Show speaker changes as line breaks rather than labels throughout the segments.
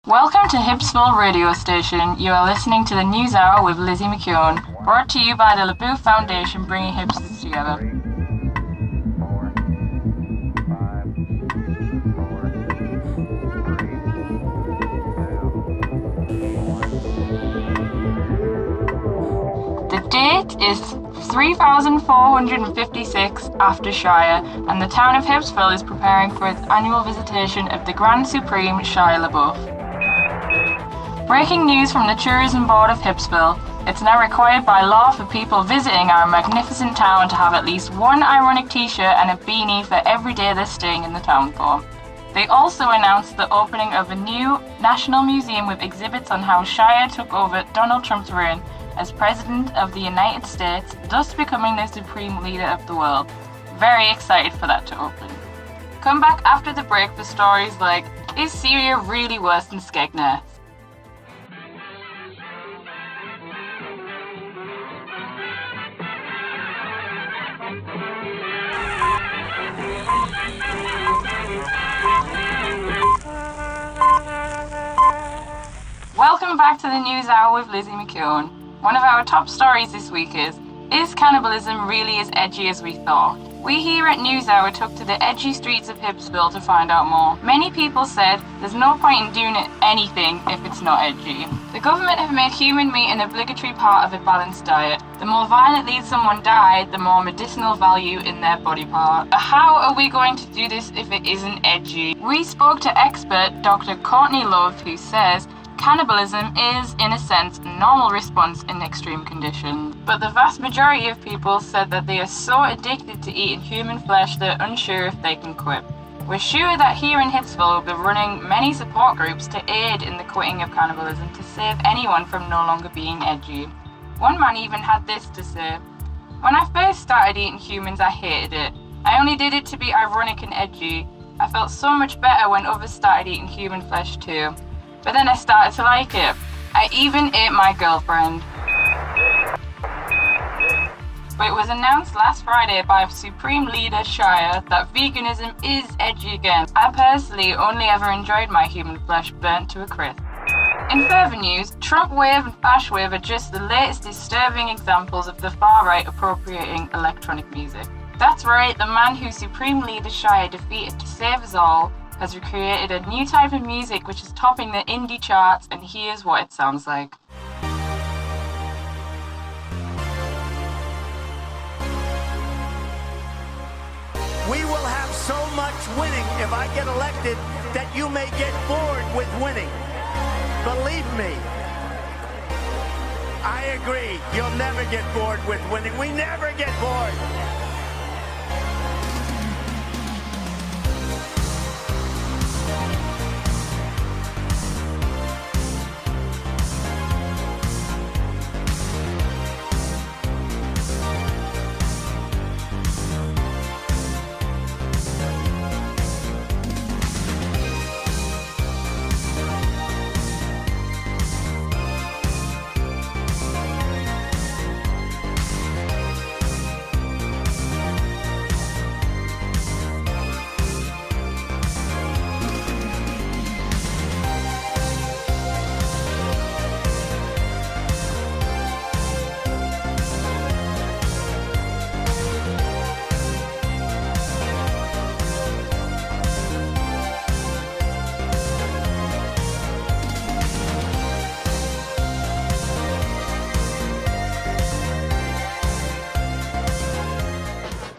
Welcome to Hipsville radio station. You are listening to the News Hour with Lizzie Mckeone, brought to you by the Labeouf Foundation, bringing hipsters together. The date is 3456 after Shia, and the town of Hipsville is preparing for its annual visitation of the Grand Supreme Shia Labeouf. Breaking news from the Tourism Board of Hipsville. It's now required by law for people visiting our magnificent town to have at least one ironic t-shirt and a beanie for every day they're staying in the town for. They also announced the opening of a new National Museum with exhibits on how Shia took over Donald Trump's reign as President of the United States, thus becoming the supreme leader of the world. Very excited for that to open. Come back after the break for stories like, is Syria really worse than Skegness? Welcome back to the News Hour with Lizzie Mckeone. One of our top stories this week is cannibalism really as edgy as we thought? We here at News Hour took to the edgy streets of Hipsville to find out more. Many people said there's no point in doing anything if it's not edgy. The government have made human meat an obligatory part of a balanced diet. The more violently someone died, the more medicinal value in their body part. But how are we going to do this if it isn't edgy? We spoke to expert Dr. Courtney Love, who says cannibalism is, in a sense, a normal response in extreme conditions. But the vast majority of people said that they are so addicted to eating human flesh they're unsure if they can quit. We're sure that here in Hipsville we'll be running many support groups to aid in the quitting of cannibalism to save anyone from no longer being edgy. One man even had this to say: "When I first started eating humans, I hated it. I only did it to be ironic and edgy. I felt so much better when others started eating human flesh too. But then I started to like it. I even ate my girlfriend." But it was announced last Friday by Supreme Leader Shia that veganism is edgy again. I personally only ever enjoyed my human flesh burnt to a crisp. In further news, Trump Wave and Fash Wave are just the latest disturbing examples of the far-right appropriating electronic music. That's right, the man who Supreme Leader Shia defeated to save us all has recreated a new type of music which is topping the indie charts, and here's what it sounds like.
We will have so much winning if I get elected that you may get bored with winning. Believe me. I agree. You'll never get bored with winning. We never get bored.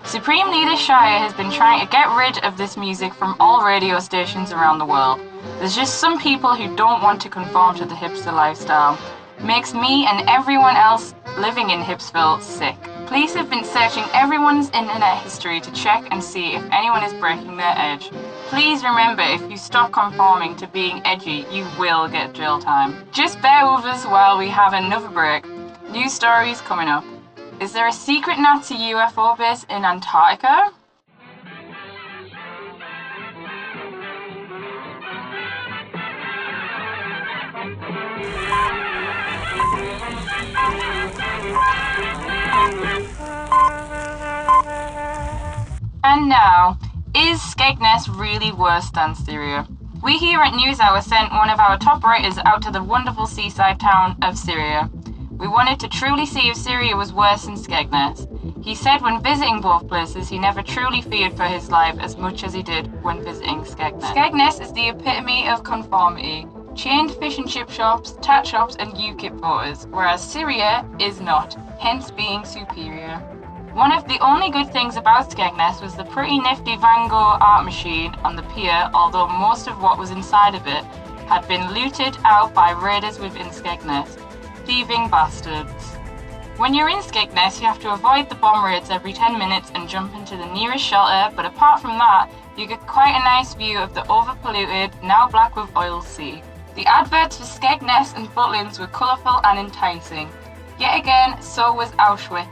Supreme Leader Shia has been trying to get rid of this music from all radio stations around the world. There's just some people who don't want to conform to the hipster lifestyle. Makes me and everyone else living in Hipsville sick. Police have been searching everyone's internet history to check and see if anyone is breaking their edge. Please remember, if you stop conforming to being edgy, you will get jail time. Just bear with us while we have another break. News stories coming up. Is there a secret Nazi UFO base in Antarctica? And now, is Skegness really worse than Syria? We here at NewsHour sent one of our top writers out to the wonderful seaside town of Syria. We wanted to truly see if Syria was worse than Skegness. He said when visiting both places he never truly feared for his life as much as he did when visiting Skegness. Skegness is the epitome of conformity. Chained fish and chip shops, tat shops and UKIP voters, whereas Syria is not, hence being superior. One of the only good things about Skegness was the pretty nifty Van Gogh art machine on the pier, although most of what was inside of it had been looted out by raiders within Skegness. Thieving bastards. When you're in Skegness, you have to avoid the bomb raids every 10 minutes and jump into the nearest shelter, but apart from that, you get quite a nice view of the overpolluted, now black with oil sea. The adverts for Skegness and Butlins were colourful and enticing. Yet again, so was Auschwitz.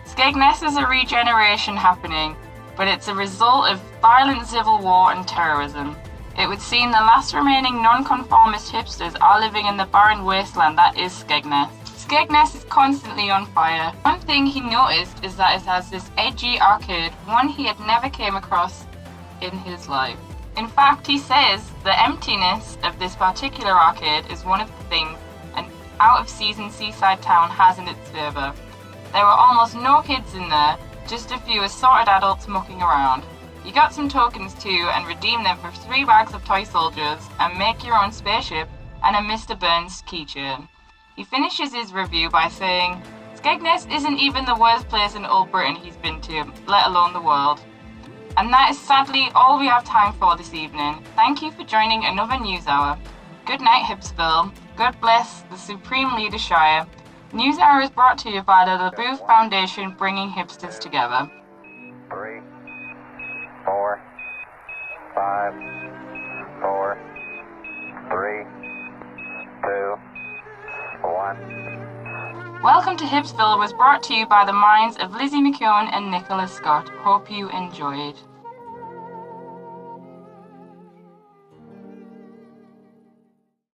Skegness is a regeneration happening, but it's a result of violent civil war and terrorism. It would seem the last remaining non-conformist hipsters are living in the barren wasteland that is Skegness. Skegness is constantly on fire. One thing he noticed is that it has this edgy arcade, one he had never came across in his life. In fact, he says the emptiness of this particular arcade is one of the things an out-of-season seaside town has in its favour. There were almost no kids in there, just a few assorted adults mucking around. You got some tokens too and redeem them for 3 bags of toy soldiers and make your own spaceship and a Mr. Burns keychain. He finishes his review by saying, Skegness isn't even the worst place in Old Britain he's been to, let alone the world. And that is sadly all we have time for this evening. Thank you for joining another News Hour. Good night, Hipsville. God bless the Supreme Leader Shire. News Hour is brought to you by the Labeouf Foundation, bringing hipsters together.
3, 4, 5, 4, 3, 2, 1.
Welcome to Hipsville was brought to you by the minds of Lizzie Mckeone and Nicola Scott. Hope you enjoyed.